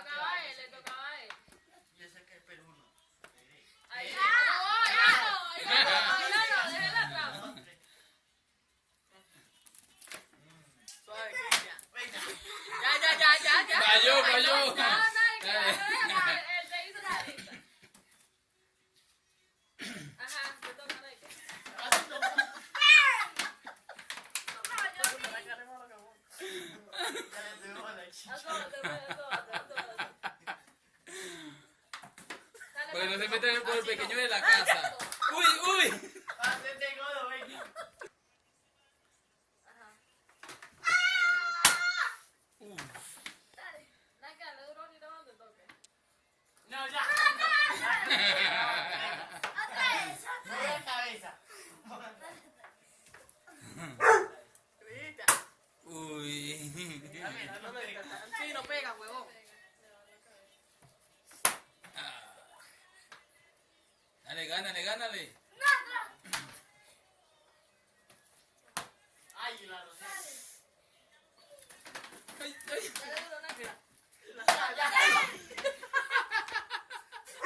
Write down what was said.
tocaba a él, le tocaba a él. Yo sé que es peruno. Ahí. No, deje la trampa. Suave, Cristian. Ya. Falló. Él te hizo carita. Ajá, te toca a él. Asómate. Porque no se meten por el pequeño de la casa. Uy. Hacete godo, ven. Naca, no duró ni nada, te toque. No, ya. Mueve la cabeza. Cristian. Uy. Dame, no me digas.